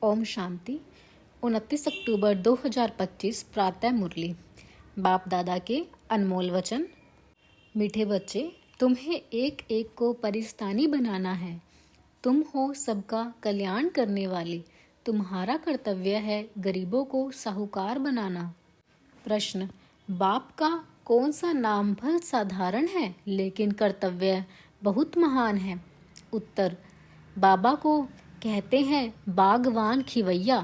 ओम शांति। 29 अक्टूबर 2025 प्रातः मुरली। बाप दादा के अनमोल वचन। मीठे बच्चे, तुम्हें एक एक को परिस्तानी बनाना है। तुम हो सबका कल्याण करने वाले। तुम्हारा कर्तव्य है गरीबों को साहूकार बनाना। प्रश्न, बाप का कौन सा नाम भल साधारण है लेकिन कर्तव्य बहुत महान है? उत्तर, बाबा को कहते हैं बागवान खिवैया।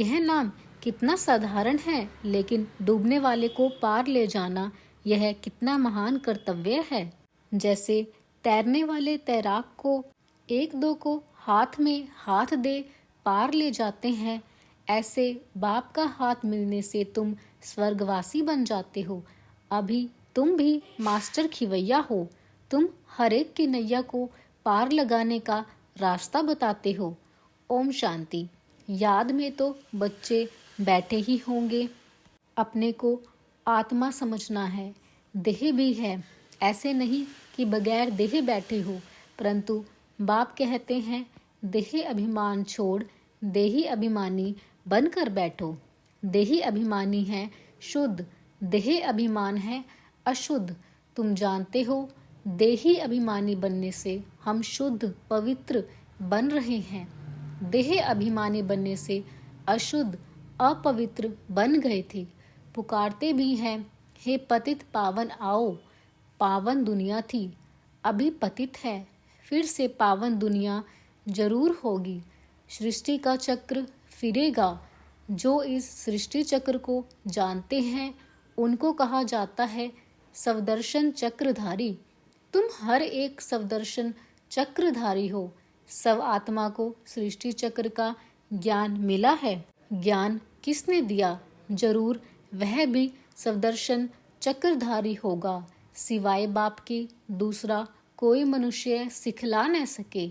यह नाम कितना साधारण है लेकिन डूबने वाले को पार ले जाना यह कितना महान कर्तव्य है। जैसे तैरने वाले तैराक को एक दो को हाथ में हाथ दे पार ले जाते हैं, ऐसे बाप का हाथ मिलने से तुम स्वर्गवासी बन जाते हो। अभी तुम भी मास्टर खिवैया हो। तुम हर एक की नैया को पार लगाने का रास्ता बताते हो। ओम शांति। याद में तो बच्चे बैठे ही होंगे। अपने को आत्मा समझना है, देह भी है। ऐसे नहीं कि बगैर देह बैठे हो, परंतु बाप कहते हैं देह अभिमान छोड़ देही अभिमानी बनकर बैठो। देही अभिमानी है शुद्ध, देह अभिमान है अशुद्ध। तुम जानते हो देही अभिमानी बनने से हम शुद्ध पवित्र बन रहे हैं। देह अभिमानी बनने से अशुद्ध अपवित्र बन गए थे। पुकारते भी हैं, हे पतित पावन आओ। पावन दुनिया थी, अभी पतित है, फिर से पावन दुनिया जरूर होगी। सृष्टि का चक्र फिरेगा। जो इस सृष्टि चक्र को जानते हैं उनको कहा जाता है सवदर्शन चक्रधारी। तुम हर एक सवदर्शन चक्रधारी हो। सब आत्मा को सृष्टि चक्र का ज्ञान मिला है। ज्ञान किसने दिया? जरूर वह भी सवदर्शन चक्रधारी होगा। सिवाय बाप के दूसरा कोई मनुष्य सिखला न सके।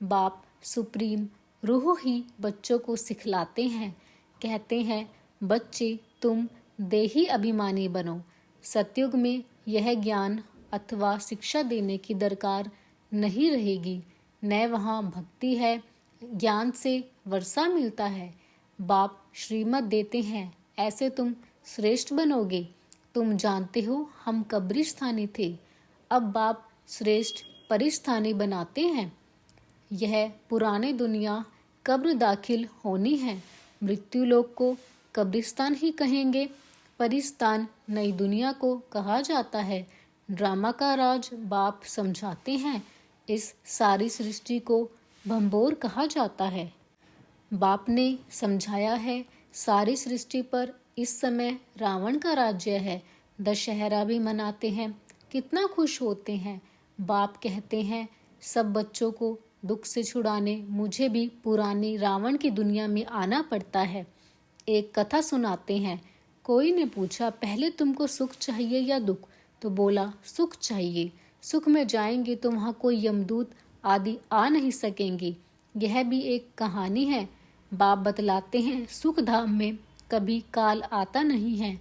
बाप सुप्रीम रूह ही बच्चों को सिखलाते हैं। कहते हैं बच्चे तुम देही अभिमानी बनो। सतयुग में यह ज्ञान अथवा शिक्षा देने की दरकार नहीं रहेगी। न वहाँ भक्ति है, ज्ञान से वर्षा मिलता है। बाप श्रीमत देते हैं, ऐसे तुम श्रेष्ठ बनोगे। तुम जानते हो हम कब्रिस्तानी थे, अब बाप श्रेष्ठ परिस्थानी बनाते हैं। यह पुराने दुनिया कब्र दाखिल होनी है। मृत्यु लोक को कब्रिस्तान ही कहेंगे। परिस्तान नई दुनिया को कहा जाता है। ड्रामा का राज बाप समझाते हैं। इस सारी सृष्टि को भंबोर कहा जाता है। बाप ने समझाया है सारी सृष्टि पर इस समय रावण का राज्य है। दशहरा भी मनाते हैं, कितना खुश होते हैं। बाप कहते हैं सब बच्चों को दुख से छुड़ाने मुझे भी पुरानी रावण की दुनिया में आना पड़ता है। एक कथा सुनाते हैं। कोई ने पूछा पहले तुमको सुख चाहिए या दुख? तो बोला सुख चाहिए। सुख में जाएंगे तो वहाँ कोई यमदूत आदि आ नहीं सकेंगे। यह भी एक कहानी है। बाप बतलाते हैं सुख धाम में कभी काल आता नहीं है।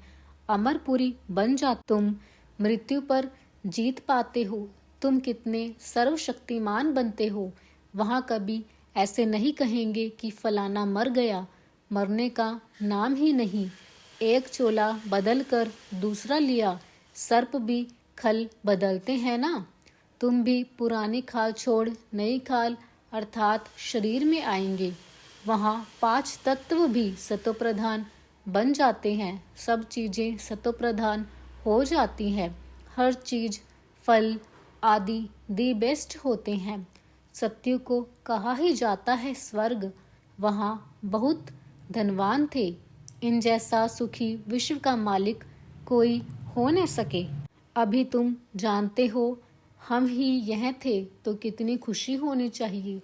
अमरपुरी बन जा। तुम मृत्यु पर जीत पाते हो। तुम कितने सर्वशक्तिमान बनते हो। वहाँ कभी ऐसे नहीं कहेंगे कि फलाना मर गया। मरने का नाम ही नहीं। एक चोला बदल कर दूसरा लिया। सर्प भी खल बदलते हैं ना। तुम भी पुरानी खाल छोड़ नई खाल अर्थात शरीर में आएंगे। वहाँ 5 तत्व भी सतोप्रधान बन जाते हैं। सब चीजें सतोप्रधान हो जाती हैं। हर चीज फल आदि दी बेस्ट होते हैं। सत्य को कहा ही जाता है स्वर्ग। वहाँ बहुत धनवान थे। इन जैसा सुखी विश्व का मालिक कोई हो न सके। अभी तुम जानते हो हम ही यह थे तो कितनी खुशी होनी चाहिए।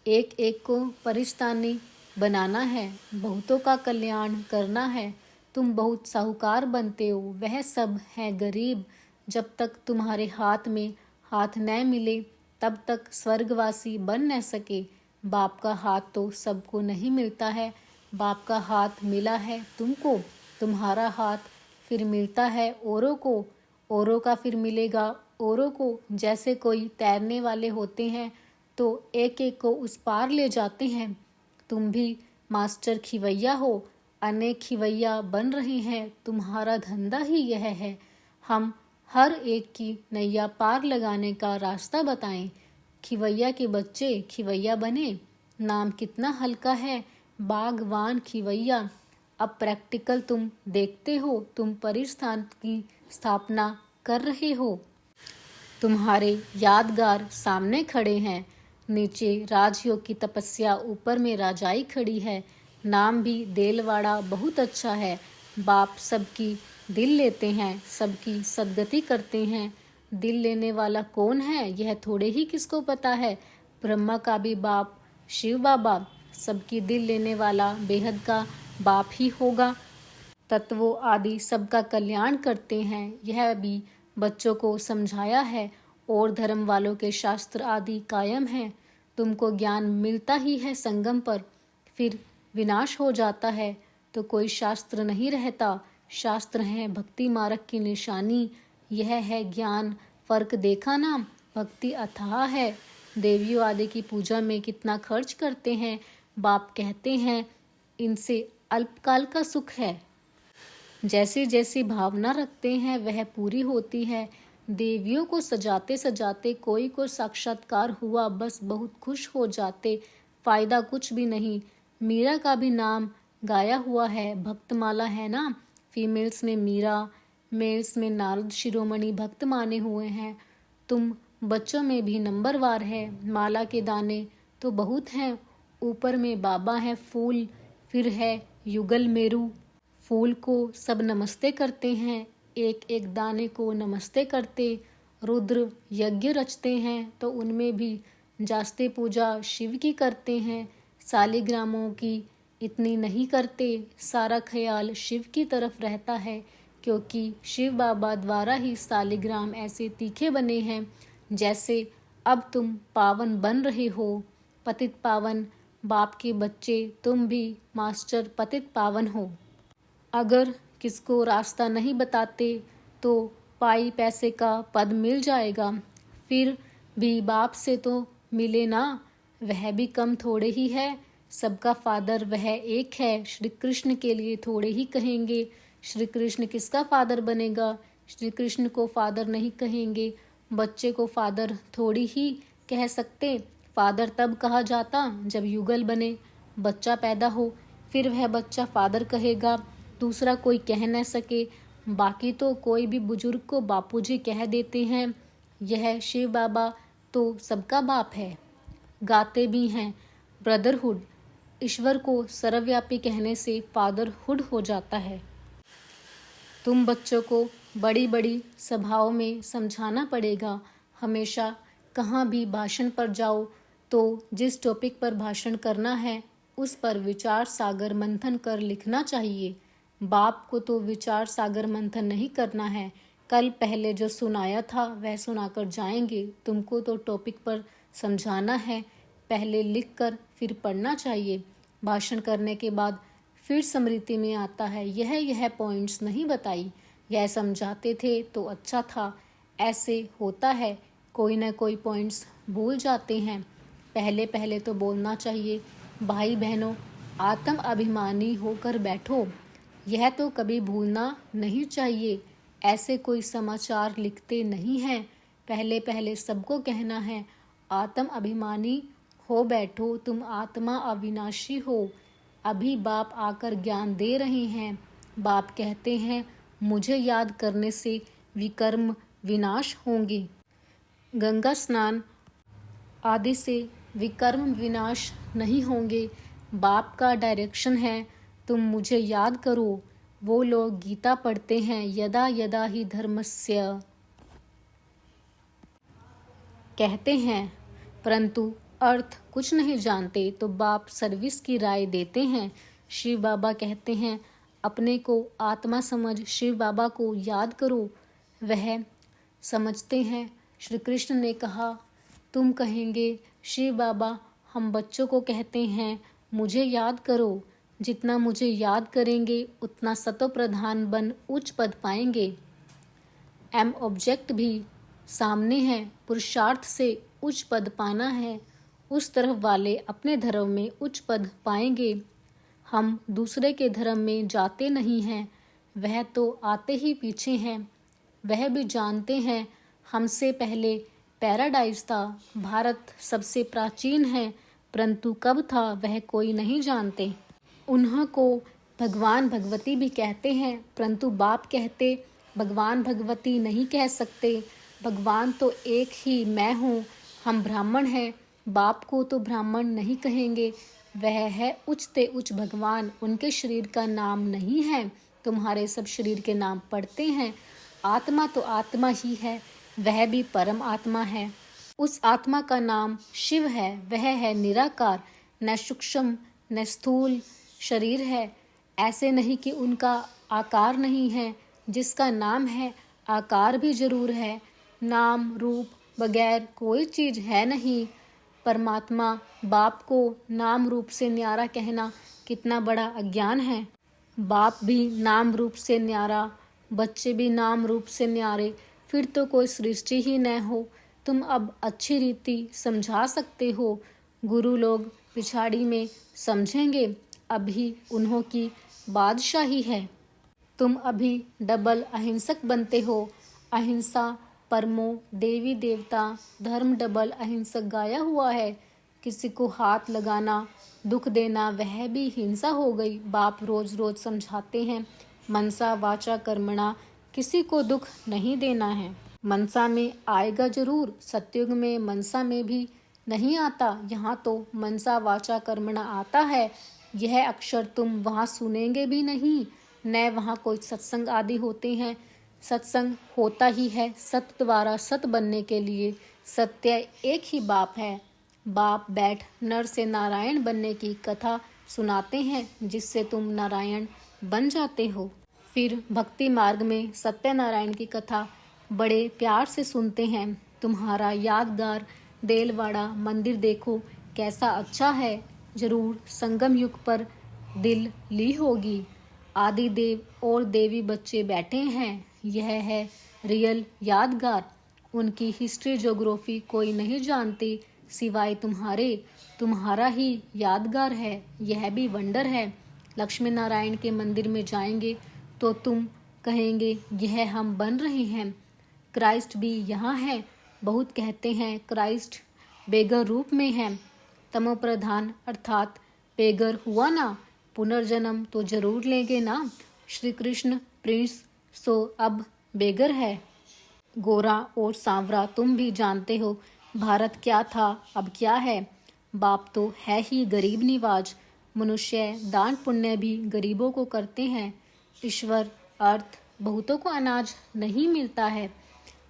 एक एक को परिस्तानी बनाना है, बहुतों का कल्याण करना है। तुम बहुत साहूकार बनते हो, वह सब है गरीब। जब तक तुम्हारे हाथ में हाथ न मिले तब तक स्वर्गवासी बन न सके। बाप का हाथ तो सबको नहीं मिलता है। बाप का हाथ मिला है तुमको, तुम्हारा हाथ फिर मिलता है औरों को, औरों का फिर मिलेगा औरों को। जैसे कोई तैरने वाले होते हैं तो एक एक को उस पार ले जाते हैं। तुम भी मास्टर खिवैया हो, अनेक खिवैया बन रहे हैं, तुम्हारा धंधा ही यह है। हम हर एक की नैया पार लगाने का रास्ता बताएं। खिवैया के बच्चे खिवैया बने, नाम कितना हल्का है, बागवान खिवैया। अब प्रैक्टिकल तुम देखते हो, तुम परिस्थान की स्थापना कर रहे हो। तुम्हारे यादगार सामने खड़े हैं, नीचे राजयोग की तपस्या, ऊपर में राजाई खड़ी है। नाम भी देलवाड़ा बहुत अच्छा है। बाप सबकी दिल लेते हैं, सबकी सद्गति करते हैं। दिल लेने वाला कौन है यह थोड़े ही किसको पता है। ब्रह्मा का भी बाप शिव बाबा, सबकी दिल लेने वाला बेहद का बाप ही होगा। तत्वों आदि सबका कल्याण करते हैं, यह भी बच्चों को समझाया है। और धर्म वालों के शास्त्र आदि कायम हैं। तुमको ज्ञान मिलता ही है संगम पर, फिर विनाश हो जाता है तो कोई शास्त्र नहीं रहता। शास्त्र हैं भक्ति मार्ग की निशानी, यह है ज्ञान। फर्क देखा ना, भक्ति अथाह है। देवियों आदि की पूजा में कितना खर्च करते हैं। बाप कहते हैं इनसे अल्पकाल का सुख है। जैसी जैसी भावना रखते हैं वह पूरी होती है। देवियों को सजाते सजाते कोई को साक्षात्कार हुआ, बस बहुत खुश हो जाते, फायदा कुछ भी नहीं। मीरा का भी नाम गाया हुआ है, भक्तमाला है ना। फीमेल्स में मीरा, मेल्स में नारद शिरोमणि भक्त माने हुए हैं। तुम बच्चों में भी नंबरवार है। माला के दाने तो बहुत हैं, ऊपर में बाबा है फूल, फिर है युगल मेरू। फूल को सब नमस्ते करते हैं, एक एक दाने को नमस्ते करते। रुद्र यज्ञ रचते हैं तो उनमें भी जास्ते पूजा शिव की करते हैं। सालिग्रामों की इतनी नहीं करते, सारा ख्याल शिव की तरफ रहता है, क्योंकि शिव बाबा द्वारा ही सालिग्राम ऐसे तीखे बने हैं जैसे अब तुम पावन बन रहे हो। पतित पावन बाप के बच्चे, तुम भी मास्टर पतित पावन हो। अगर किसको रास्ता नहीं बताते तो पाई पैसे का पद मिल जाएगा, फिर भी बाप से तो मिले ना, वह भी कम थोड़े ही है। सबका फादर वह एक है। श्री कृष्ण के लिए थोड़े ही कहेंगे। श्री कृष्ण किसका फादर बनेगा, श्री कृष्ण को फादर नहीं कहेंगे। बच्चे को फादर थोड़ी ही कह सकते, फादर तब कहा जाता जब युगल बने, बच्चा पैदा हो, फिर वह बच्चा फादर कहेगा, दूसरा कोई कह न सके। बाकी तो कोई भी बुजुर्ग को बापूजी कह देते हैं। यह शिव बाबा तो सबका बाप है। गाते भी हैं ब्रदरहुड। ईश्वर को सर्वव्यापी कहने से फादरहुड हो जाता है। तुम बच्चों को बड़ी बड़ी सभाओं में समझाना पड़ेगा। हमेशा कहाँ भी भाषण पर जाओ तो जिस टॉपिक पर भाषण करना है उस पर विचार सागर मंथन कर लिखना चाहिए। बाप को तो विचार सागर मंथन नहीं करना है। कल पहले जो सुनाया था वह सुनाकर जाएंगे। तुमको तो टॉपिक पर समझाना है, पहले लिख कर फिर पढ़ना चाहिए। भाषण करने के बाद फिर स्मृति में आता है, यह पॉइंट्स नहीं बताई, यह समझाते थे तो अच्छा था। ऐसे होता है, कोई ना कोई पॉइंट्स भूल जाते हैं। पहले पहले तो बोलना चाहिए। भाई बहनों, आत्म अभिमानी होकर बैठो, यह तो कभी भूलना नहीं चाहिए। ऐसे कोई समाचार लिखते नहीं हैं। पहले पहले सबको कहना है, आत्म अभिमानी हो बैठो, तुम आत्मा अविनाशी हो। अभी बाप आकर ज्ञान दे रहे हैं। बाप कहते हैं मुझे याद करने से विकर्म विनाश होंगे। गंगा स्नान आदि से विकर्म विनाश नहीं होंगे। बाप का डायरेक्शन है, तुम मुझे याद करो। वो लोग गीता पढ़ते हैं, यदा यदा ही धर्मस्य कहते हैं, परंतु अर्थ कुछ नहीं जानते, तो बाप सर्विस की राय देते हैं। शिव बाबा कहते हैं अपने को आत्मा समझ शिव बाबा को याद करो, वह समझते हैं। श्री कृष्ण ने कहा, तुम कहेंगे शिव बाबा हम बच्चों को कहते हैं मुझे याद करो, जितना मुझे याद करेंगे उतना सतो प्रधान बन उच्च पद पाएंगे। एम ऑब्जेक्ट भी सामने है, पुरुषार्थ से उच्च पद पाना है। उस तरफ वाले अपने धर्म में उच्च पद पाएंगे। हम दूसरे के धर्म में जाते नहीं हैं, वह तो आते ही पीछे हैं। वह भी जानते हैं हमसे पहले पैराडाइज था। भारत सबसे प्राचीन है, परंतु कब था वह कोई नहीं जानते। उन्हीं को भगवान भगवती भी कहते हैं, परंतु बाप कहते भगवान भगवती नहीं कह सकते, भगवान तो एक ही मैं हूँ। हम ब्राह्मण हैं, बाप को तो ब्राह्मण नहीं कहेंगे, वह है उच्च ते उच्च भगवान। उनके शरीर का नाम नहीं है, तुम्हारे सब शरीर के नाम पढ़ते हैं। आत्मा तो आत्मा ही है, वह भी परम आत्मा है। उस आत्मा का नाम शिव है, वह है निराकार, न सूक्ष्म न स्थूल शरीर है। ऐसे नहीं कि उनका आकार नहीं है, जिसका नाम है आकार भी जरूर है। नाम रूप बगैर कोई चीज है नहीं। परमात्मा बाप को नाम रूप से न्यारा कहना कितना बड़ा अज्ञान है। बाप भी नाम रूप से न्यारा, बच्चे भी नाम रूप से न्यारे, फिर तो कोई सृष्टि ही न हो। तुम अब अच्छी रीति समझा सकते हो, गुरु लोग पिछाड़ी में समझेंगे, अभी उन्हों की बादशाही है। तुम अभी डबल अहिंसक बनते हो। अहिंसा परमो देवी देवता धर्म डबल अहिंसक गाया हुआ है। किसी को हाथ लगाना दुख देना वह भी हिंसा हो गई। बाप रोज रोज समझाते हैं, मनसा वाचा कर्मणा, किसी को दुख नहीं देना है। मनसा में आएगा जरूर, सतयुग में मनसा में भी नहीं आता, यहाँ तो मनसा वाचा कर्मणा आता है। यह अक्षर तुम वहाँ सुनेंगे भी नहीं, न वहाँ कोई सत्संग आदि होते हैं। सत्संग होता ही है सत्य द्वारा सत बनने के लिए। सत्य एक ही बाप है। बाप बैठ नर से नारायण बनने की कथा सुनाते हैं, जिससे तुम नारायण बन जाते हो। फिर भक्ति मार्ग में सत्यनारायण की कथा बड़े प्यार से सुनते हैं। तुम्हारा यादगार देलवाड़ा मंदिर देखो कैसा अच्छा है, जरूर संगम युग पर दिल ली होगी। आदि देव और देवी बच्चे बैठे हैं, यह है रियल यादगार। उनकी हिस्ट्री ज्योग्राफी कोई नहीं जानती सिवाय तुम्हारे, तुम्हारा ही यादगार है, यह भी वंडर है। लक्ष्मी नारायण के मंदिर में जाएंगे तो तुम कहेंगे यह हम बन रहे हैं। क्राइस्ट भी यहाँ है। बहुत कहते हैं क्राइस्ट बेगर रूप में है, तमोप्रधान अर्थात बेगर हुआ ना, पुनर्जन्म तो जरूर लेंगे ना। श्री कृष्ण प्रिंस सो अब बेगर है। गोरा और सांवरा तुम भी जानते हो, भारत क्या था अब क्या है। बाप तो है ही गरीब निवाज। मनुष्य दान पुण्य भी गरीबों को करते हैं। ईश्वर अर्थ बहुतों को अनाज नहीं मिलता है।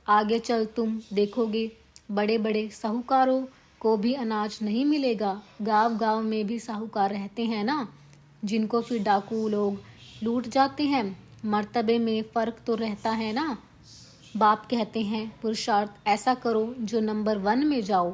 आगे चल तुम देखोगे बड़े बड़े साहूकारों को भी अनाज नहीं मिलेगा। गांव गांव में भी साहूकार रहते हैं ना, जिनको फिर डाकू लोग लूट जाते हैं। मर्तबे में फर्क तो रहता है ना। बाप कहते हैं पुरुषार्थ ऐसा करो जो नंबर 1 में जाओ।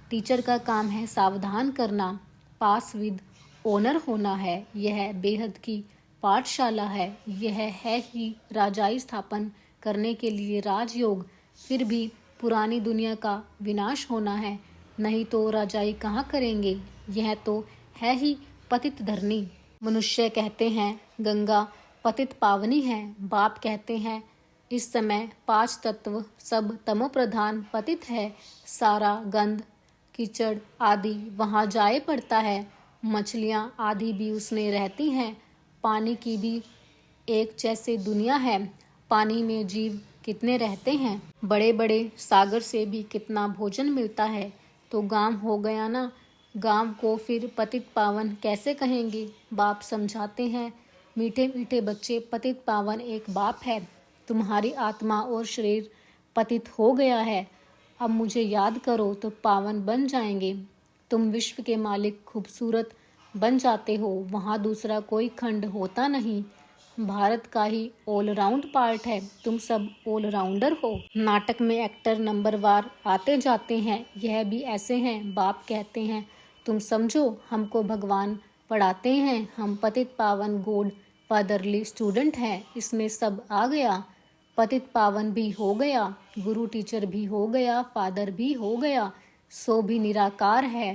टीचर का काम है सावधान करना, पास विद ऑनर होना है। यह बेहद की पाठशाला है। यह है ही राजाई स्थापन करने के लिए राजयोग। फिर भी पुरानी दुनिया का विनाश होना है, नहीं तो राजाई कहाँ करेंगे। यह तो है ही पतित धरनी। मनुष्य कहते हैं गंगा पतित पावनी है। बाप कहते हैं इस समय 5 तत्व सब तमोप्रधान पतित है। सारा गंध कीचड़ आदि वहाँ जाए पड़ता है। मछलियाँ आदि भी उसमें रहती हैं। पानी की भी एक जैसे दुनिया है। पानी में जीव कितने रहते हैं। बड़े बड़े सागर से भी कितना भोजन मिलता है। तो गांव हो गया ना, गांव को फिर पतित पावन कैसे कहेंगे। बाप समझाते हैं मीठे मीठे बच्चे, पतित पावन एक बाप है। तुम्हारी आत्मा और शरीर पतित हो गया है, अब मुझे याद करो तो पावन बन जाएंगे। तुम विश्व के मालिक खूबसूरत बन जाते हो। वहाँ दूसरा कोई खंड होता नहीं। भारत का ही ऑलराउंड पार्ट है। तुम सब ऑलराउंडर हो। नाटक में एक्टर नंबरवार आते जाते हैं, यह भी ऐसे हैं। बाप कहते हैं तुम समझो हमको भगवान पढ़ाते हैं। हम पतित पावन गॉड फादरली स्टूडेंट हैं। इसमें सब आ गया। पतित पावन भी हो गया, गुरु टीचर भी हो गया, फादर भी हो गया, सो भी निराकार है।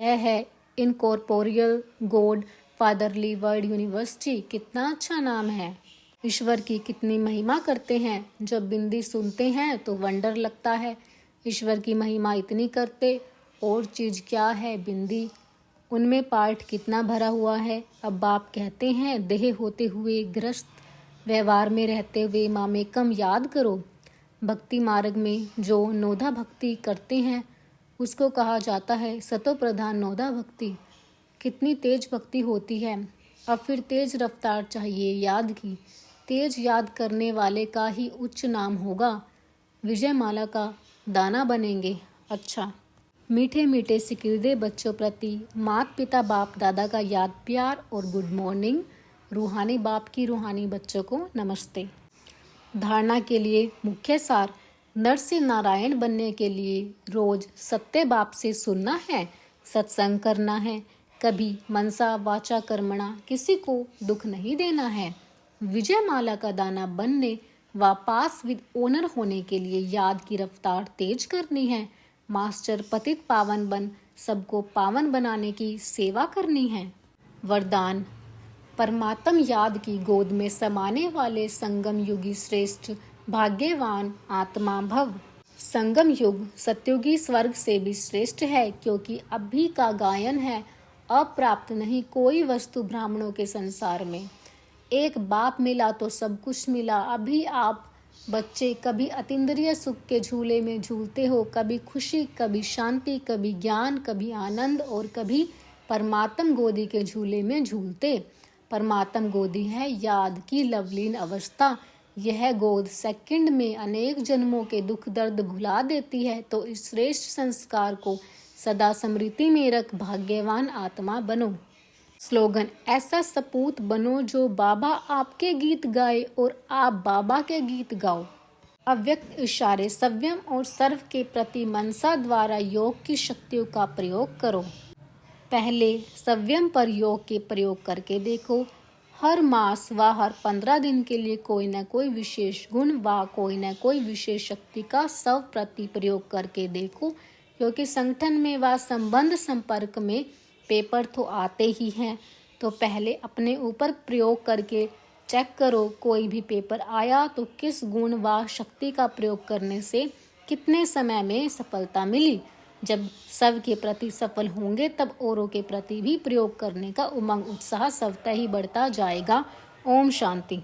यह है incorporeal God fatherly world university कितना अच्छा नाम है। ईश्वर की कितनी महिमा करते हैं, जब बिंदी सुनते हैं तो वंडर लगता है। ईश्वर की महिमा इतनी करते, और चीज़ क्या है बिंदी, उनमें पाठ कितना भरा हुआ है। अब बाप कहते हैं देह होते हुए ग्रस्त, व्यवहार में रहते हुए मामेकम याद करो। भक्ति मार्ग में जो नोधा भक्ति करते हैं उसको कहा जाता है सतो प्रधान नोधा भक्ति। कितनी तेज भक्ति होती है। अब फिर तेज रफ्तार चाहिए याद की, तेज याद करने वाले का ही उच्च नाम होगा। विजय माला का दाना बनेंगे। अच्छा, मीठे मीठे सिकिरदे बच्चों प्रति माता पिता बाप दादा का याद प्यार और गुड मॉर्निंग। रूहानी बाप की रूहानी बच्चों को नमस्ते। धारणा के लिए मुख्य सार, नर से नारायण बनने के लिए रोज सत्य बाप से सुनना है, सत्संग करना है, कभी मनसा वाचा कर्मणा किसी को दुख नहीं देना है। विजय माला का दाना बनने व पास विद ओनर होने के लिए याद की रफ्तार तेज करनी है। मास्टर पतित पावन बन सबको पावन बनाने की सेवा करनी है। वरदान, परमात्म याद की गोद में समाने वाले संगम युगी श्रेष्ठ भाग्यवान आत्मा भव। संगम युग सत्युगी स्वर्ग से भी श्रेष्ठ है, क्योंकि अभी का गायन है अप्राप्त नहीं कोई वस्तु ब्राह्मणों के संसार में। एक बाप मिला तो सब कुछ मिला। अभी आप बच्चे कभी अतीन्द्रिय सुख के झूले में झूलते हो, कभी खुशी, कभी शांति, कभी ज्ञान, कभी आनंद और कभी परमात्म गोदी के झूले में झूलते। परमात्म गोदी है याद की लवलीन अवस्था। यह गोद सेकंड में अनेक जन्मों के दुख दर्द भुला देती है। तो इस श्रेष्ठ संस्कार को सदा स्मृति में रख भाग्यवान आत्मा बनो। स्लोगन, ऐसा सपूत बनो जो बाबा आपके गीत गाए और आप बाबा के गीत गाओ। अव्यक्त इशारे, संयम और सर्व के प्रति मनसा द्वारा योग की शक्तियों का प्रयोग करो। पहले संयम पर योग के प्रयोग करके देखो। हर मास व हर 15 दिन के लिए कोई न कोई विशेष गुण व कोई न कोई विशेष शक्ति का स्व प्रति प्रयोग करके देखो, क्योंकि संगठन में व संबंध संपर्क में पेपर तो आते ही हैं। तो पहले अपने ऊपर प्रयोग करके चेक करो, कोई भी पेपर आया तो किस गुण व शक्ति का प्रयोग करने से कितने समय में सफलता मिली। जब सब के प्रति सफल होंगे तब औरों के प्रति भी प्रयोग करने का उमंग उत्साह स्वतः ही बढ़ता जाएगा। ओम शांति।